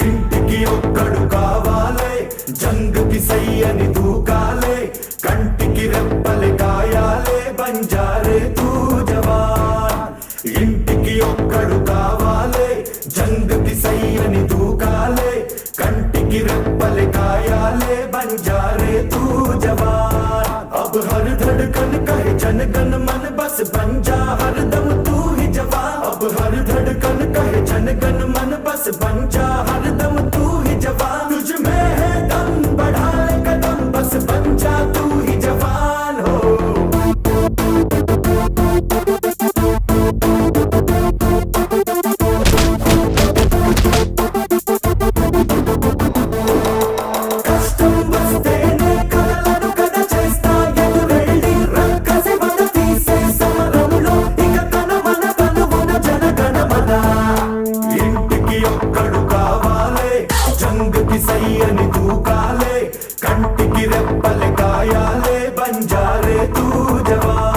ఇంటికి ఒక్కడు కావాలే, జంగుకి సయ్యని దూకాలే, కంటికి రెప్పలే కాయాలే, బంజారే తూ జవాన్. ఇంటికి ఒక్కడు కావాలే, జంగుకి సయ్యని దూకాలే, కంటికి రెప్పలే కాయాలే, బంజారే తూ जवान. अब हर धड़कन कहे जन गण मन, बस बन जा हरदम तू ही जवान. अब हर धड़कन कहे जन गण मन, बस बन जा हरदम तू ही जवान. तुझ में है दम, बढ़ा ले कदम, बस बन जा तू ही जवान हो. సయ్యని దూకాలే, కంటికి రెప్పలే కాయాలే, బంజారే తూ జవాన్.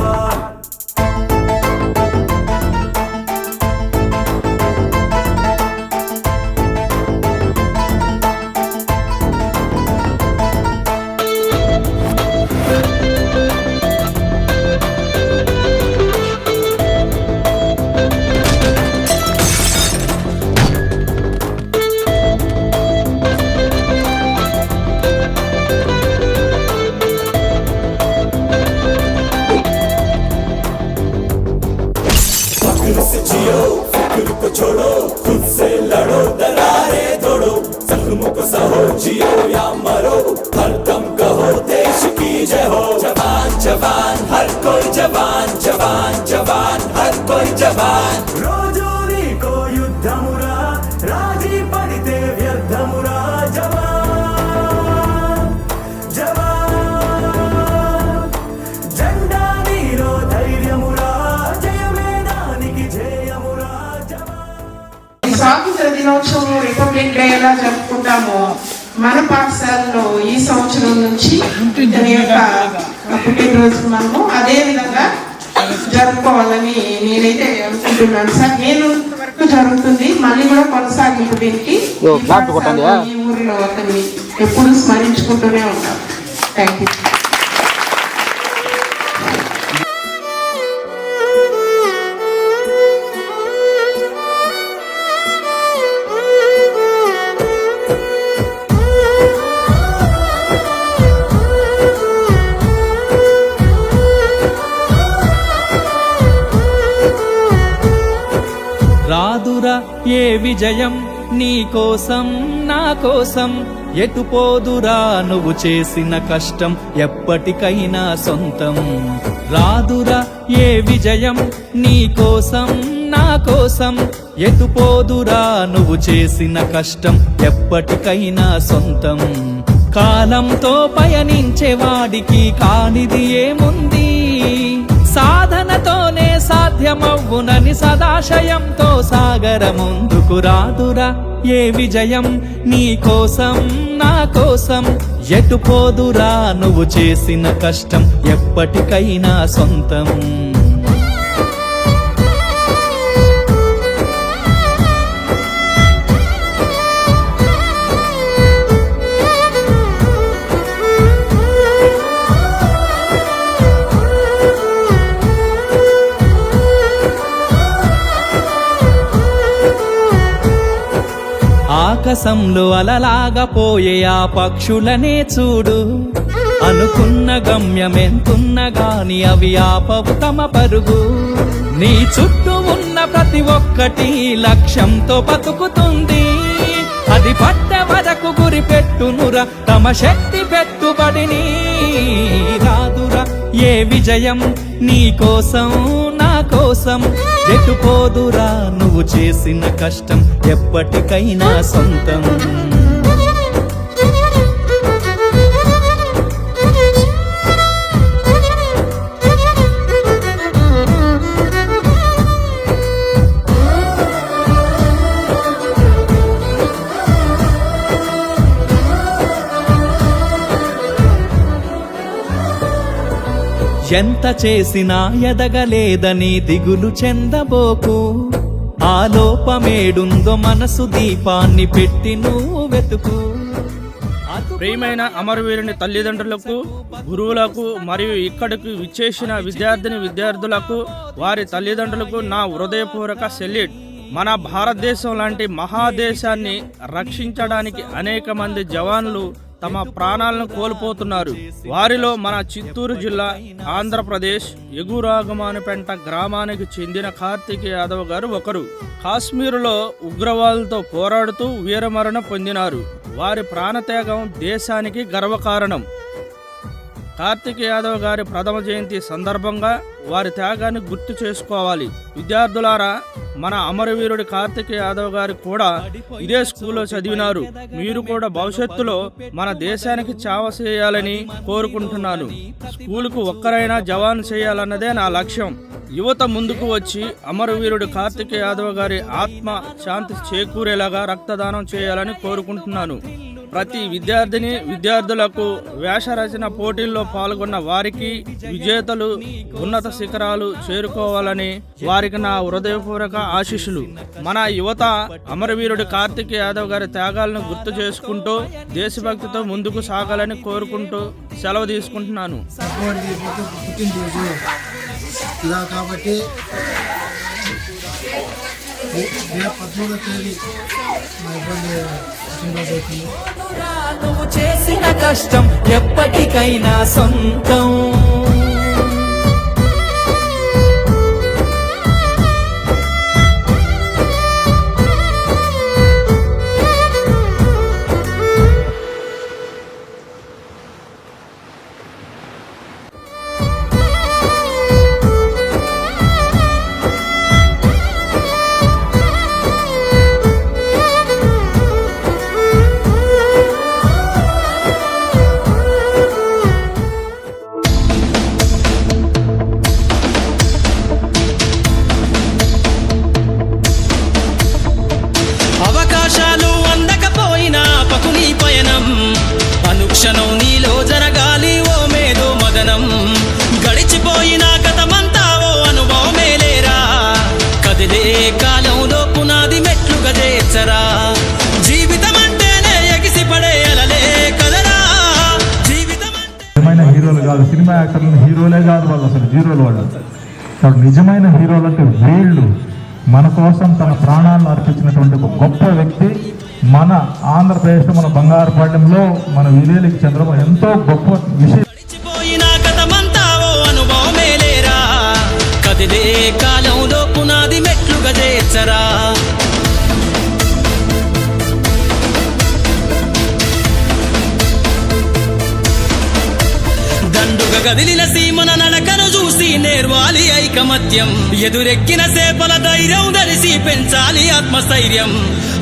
से जियो, फिक्र को छोड़ो, खुद से लड़ो, दरारे तोड़ो, जख्मों को सहो, जियो या मरो, हर दम कहो देश की जय हो. जवान जवान हर कोई जवान, जवान जवान हर कोई जवान. रोजोरी को युद्धमुरा, राजी पड़िते व्यर्थमुरा. जवान जवान जెండా నీలో ధైర్యమురా, స్వాతంత్ర దినోత్సవం రిపబ్లిక్ డే ఎలా జరుపుకుంటామో మన పాఠశాలలో ఈ సంవత్సరం నుంచి ఇతని యొక్క పుట్టినరోజు మనము అదే విధంగా జరుపుకోవాలని నేనైతే అనుకుంటున్నాను సార్. నేను ఇంతవరకు జరుగుతుంది, మళ్ళీ కూడా కొనసాగింపు దీనికి ఈ ఊరిలో అతన్ని ఎప్పుడు స్మరించుకుంటూనే ఉంటాం. Thank you. రాదురా ఏ విజయం నీ కోసం నా కోసం, ఎటు పోదురా నువ్వు చేసిన కష్టం ఎప్పటికైనా సొంతం. రాదురా ఏ విజయం నీ కోసం నా కోసం, ఎటు పోదురా నువ్వు చేసిన కష్టం ఎప్పటికైనా సొంతం. కాలంతో పయనించే వాడికి కానిది ఏముంది, సాధనతోనే సాధ్యమవ్వునని సదాశయంతో సాగర ముందుకు. రాదురా ఏ విజయం నీ కోసం నా కోసం, ఎటు పోదురా నువ్వు చేసిన కష్టం ఎప్పటికైనా సొంతం. ఆకాశంలో అలలాగా పోయే ఆ పక్షులనే చూడు, అనుకున్న గమ్యమెంతున్న గాని అవి ఆపవు తమ పరుగు. నీ చుట్టూ ఉన్న ప్రతి ఒక్కటి లక్ష్యంతో బతుకుతుంది, అది పట్ట వరకు గురి పెట్టునురా తమ శక్తి పెట్టుబడిని. రాదురా ఏ విజయం నీ కోసం నా కోసం, ఎటు పోదురా నువ్వు చేసిన కష్టం ఎప్పటికైనా సొంతం. ఎంత చేసినా ఎదగలేదని దిగులు చెందబోకు, ఆ లోపమేడుందో మనసు దీపాన్ని పెట్టి నువ్వు వెతుకు. ప్రియమైన అమరవీరుని తల్లిదండ్రులకు, గురువులకు మరియు ఇక్కడికి విచ్చేసిన విద్యార్థులకు, వారి తల్లిదండ్రులకు నా హృదయపూర్వక సెల్యూట్. మన భారతదేశం లాంటి మహాదేశాన్ని రక్షించడానికి అనేక మంది జవాన్లు తమ ప్రాణాలను కోల్పోతున్నారు. వారిలో మన చిత్తూరు జిల్లా, ఆంధ్రప్రదేశ్ ఎగురాగమానుపెంట గ్రామానికి చెందిన కార్తిక్ యాదవ్ గారు ఒకరు. కాశ్మీరులో ఉగ్రవాదులతో పోరాడుతూ వీరమరణం పొందినారు. వారి ప్రాణత్యాగం దేశానికి గర్వకారణం. కార్తిక్ యాదవ్ గారి ప్రథమ జయంతి సందర్భంగా వారి త్యాగాన్ని గుర్తు చేసుకోవాలి. విద్యార్థులారా, మన అమరవీరుడి కార్తిక్ యాదవ్ గారు కూడా ఇదే స్కూల్లో చదివినారు. మీరు కూడా భవిష్యత్తులో మన దేశానికి సేవ చేయాలని కోరుకుంటున్నాను. స్కూలుకు ఒక్కరైనా జవాన్ చేయాలన్నదే నా లక్ష్యం. యువత ముందుకు వచ్చి అమరవీరుడు కార్తిక్ యాదవ్ గారి ఆత్మ శాంతి చేకూరేలాగా రక్తదానం చేయాలని కోరుకుంటున్నాను. ప్రతి విద్యార్థులకు వేషరచన పోటీల్లో పాల్గొన్న వారికి విజేతలు ఉన్నత శిఖరాలు చేరుకోవాలని వారికి నా హృదయపూర్వక ఆశీస్సులు. మన యువత అమరవీరుడు కార్తిక్ యాదవ్ గారి త్యాగాలను గుర్తు చేసుకుంటూ దేశభక్తితో ముందుకు సాగాలని కోరుకుంటూ సెలవు తీసుకుంటున్నాను. ఇలా కాబట్టి 13వ తేదీ మా ఇబ్బంది అవుతుంది. నువ్వు చేసిన కష్టం ఎప్పటికైనా సొంతం. అవకాశాలు అందకపోయినా పకుని పయనం, అనుక్షణం నీలో జరగాలి ఓ మేధో మదనం. గడిచిపోయిన గతమంతా ఓ అనుభవమేలేరా, కదిలే కాలంలో పునాది మెట్లుగా చేర్చరా. జీవితం అంటేనే ఎగిసిపడే అలలే కదరా. జీవితం నిజమైన హీరోలు కాదు, సినిమా యాక్టర్లు హీరోలే కాదు, వాళ్ళు అసలు జీరోలు వాళ్ళు. కాబట్టి నిజమైన హీరోలు అంటే వీళ్ళు. మన కోసం తన ప్రాణాలను అర్పించినటువంటి ఒక గొప్ప వ్యక్తి. మన ఆంధ్రప్రదేశ్, మన బంగారుపాళ్యంలో మన విలేలికి చంద్రమ ఎంతో గొప్ప విషయం. గడిచిపోయిన గతమంతా ఓ అనుభవమేలేరా, కదిలే కాలంలో పునాది మెట్లుగా చేర్చరా. దండుగా కదిలిన సీమన నడకను చూసి నేర్వాలి ఐకమత్యం. ఎదురెక్కిన సేపల ధైర్యం ధరిసి పెంచాలి ఆత్మస్థైర్యం.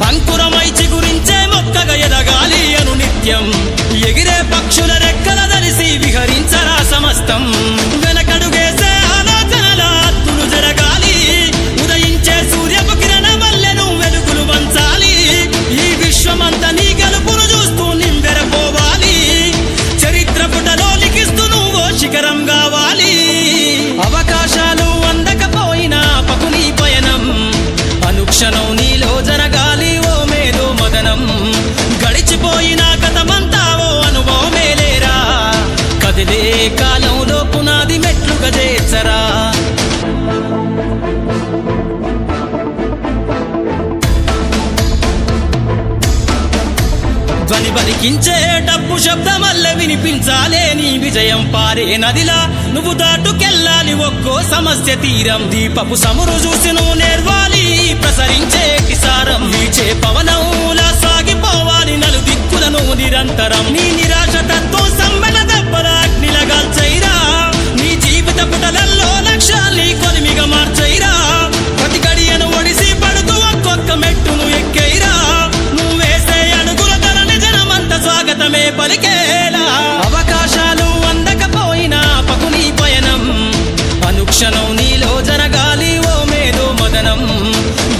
అంకురమై చిగురించే మొక్కగా ఎదగాలి అను నిత్యం. ఎగిరే పక్షుల రెక్కల ధరిసి విహరించరా సమస్తం. వెనకడుగేసే ఆలోచనల అద్దులు జరగాలి. ఉదయించే సూర్యపు కిరణ వల్లెను వెలుగులు వంచాలి. ఈ విశ్వమంతా నీ గెలుపును చూస్తూ నింబెరపోవాలి. చరిత్ర పుటలో లిఖిస్తూ నువ్వు శిఖరం కావాలి. అవకాశాలు అందకపోయినా పకుని పయనం, అనుక్షణం నీలో జరగాలి ఓ మేధో మదనం. గడిచిపోయిన గతమంతా ఓ అనుభవమేలేరా, కదిలే కాలంలో పునాది మెట్లుగా చేర్చరా. ధ్వని బలికించే డప్పు శబ్దమల్ల వినిపించాలే నీ విజయం. పారే నదిలా నువ్వు దాటుకెళ్ళాలి ఒక్కో సమస్య తీరం. దీపపు సమురు చూసి నువ్వు నేర్వాలి ప్రసరించే కిసారం. వీచే పవనంలా సాగిపోవాలి నలు దిక్కులను నిరంతరం. నీ నిరాశ తత్వం సమ్మెల దెబ్బల అగ్నిలగాల్చైరా. నీ జీవిత పుటలల్లో లక్ష్యాల్ని కొలిమిగా మార్చైరా. ప్రతి గడియను ఒడిసి పడుతూ ఒక్కొక్క మెట్టును ఎక్కైరా. నువ్వేసే అడుగుల ధరని జనమంత స్వాగతమే పలికేలా. అవకాశాలు అందకపోయినా పకుని పయనం, అనుక్షణం నీలో జరగాలి ఓ మేధో మదనం.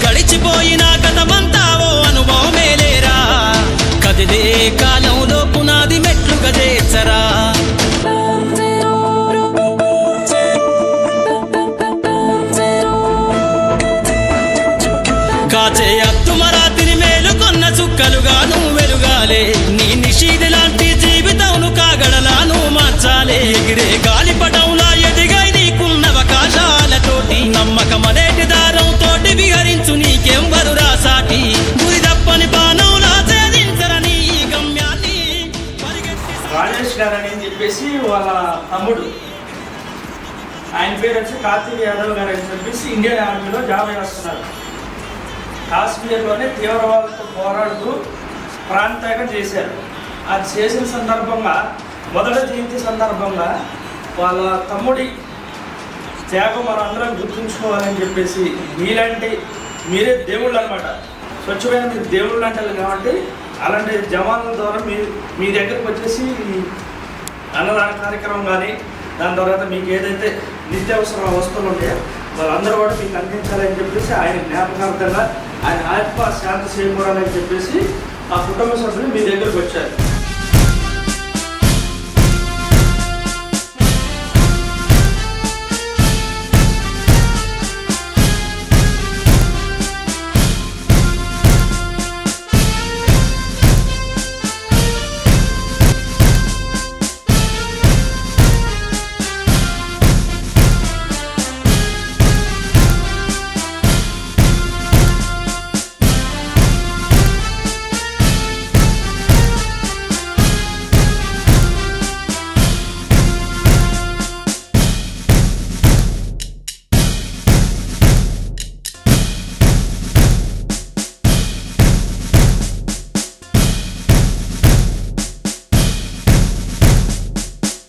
గడిచిపోయిన గతమంతా ఓ అనుభవమేలేరా, కదిలే కాలంలో పునాది మెట్లుగా చేర్చరా. దీపాలను వెలుగాలే నీ నిషీది లాంటి జీవితంను కాగడలాను మార్చాలే ఎగిరే గాలిపటంలా ఎదిగాయి నీకున్న అవకాశాలతోటి నమ్మకమనేటి దారంతోటి విహరించు నీకెంవరు రాసాటి గురి తప్పని బాణంలా ఛేదించరని ఈ గమ్యాన్ని పరిగెత్తి రాజేష్ గారు అని చెప్పేసి వాళ్ళ తమ్ముడు, ఆయన పేరు వచ్చి కార్తీక్ యాదవ్ గారు అని చెప్పేసి ఇండియన్ ఆర్మీలో జాబ్ చేస్తున్నారు. కాశ్మీర్లోనే తీవ్రవాదంతో పోరాడుతూ ప్రాణత్యాగం చేశారు. అది చేసిన సందర్భంగా మొదటి జయంతి సందర్భంగా వాళ్ళ తమ్ముడి త్యాగం మనందరం గుర్తుంచుకోవాలని చెప్పేసి మీరే దేవుళ్ళు అనమాట, స్వచ్ఛమైన మీరు దేవుళ్ళు అంటారు కాబట్టి అలాంటి జవాన్ల ద్వారా మీ దగ్గరకు వచ్చేసి అన్నదాన కార్యక్రమం కానీ దాని తర్వాత మీకు ఏదైతే నిత్యావసర వస్తువులు ఉంటాయో వాళ్ళందరూ కూడా మీకు అందించాలని చెప్పేసి ఆయన జ్ఞాపకార్థంగా ఆయన ఆత్మ శాంతి చేకూరాలని చెప్పేసి ఆ కుటుంబ సభ్యులు మీ దగ్గరకు వచ్చారు.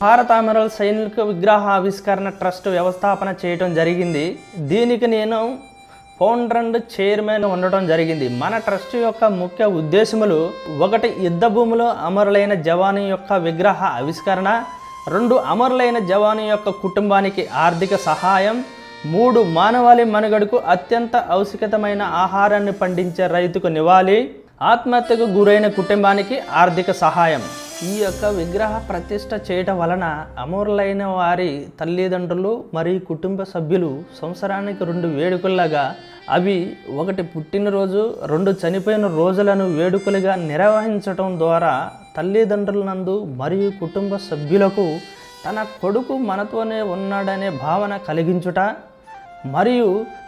భారత అమరవీరుల సైనిక విగ్రహ ఆవిష్కరణ ట్రస్ట్ వ్యవస్థాపన చేయడం జరిగింది. దీనికి నేను ఫౌండర్ అండ్ చైర్మన్ ఉండటం జరిగింది. మన ట్రస్ట్ యొక్క ముఖ్య ఉద్దేశములు: 1 యుద్ధ భూమిలో అమరులైన జవాను యొక్క విగ్రహ ఆవిష్కరణ, 2 అమరులైన జవాను యొక్క కుటుంబానికి ఆర్థిక సహాయం, 3 మానవాళి మనుగడకు అత్యంత ఆవశ్యకమైన ఆహారాన్ని పండించే రైతుకు నివాళి, ఆత్మహత్యకు గురైన కుటుంబానికి ఆర్థిక సహాయం. ఈ యొక్క విగ్రహ ప్రతిష్ఠ చేయటం వలన అమరులైన వారి తల్లిదండ్రులు మరియు కుటుంబ సభ్యులు సంవత్సరానికి 2 వేడుకల్లాగా, అవి 1 పుట్టినరోజు 2 చనిపోయిన రోజులను వేడుకలుగా నిర్వహించటం ద్వారా తల్లిదండ్రులందు మరియు కుటుంబ సభ్యులకు తన కొడుకు మనతోనే ఉన్నాడనే భావన కలిగించుట మరియు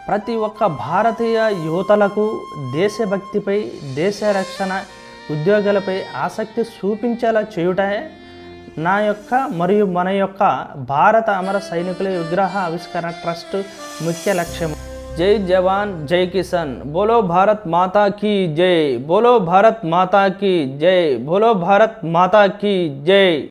ప్రతి ఒక్క భారతీయ యువతలకు దేశభక్తిపై, దేశ రక్షణ, ఉద్యోగాలపై ఆసక్తి చూపించేలా చేయుటే నా యొక్క మరియు మన యొక్క భారత అమర సైనికుల విగ్రహ ఆవిష్కరణ ట్రస్ట్ ముఖ్య లక్ష్యం. జై జవాన్ జై కిసాన్. బోలో భారత్ మాతా కీ జై. బోలో భారత్ మాతా కీ జై. బోలో భారత్ మాతా కీ జై.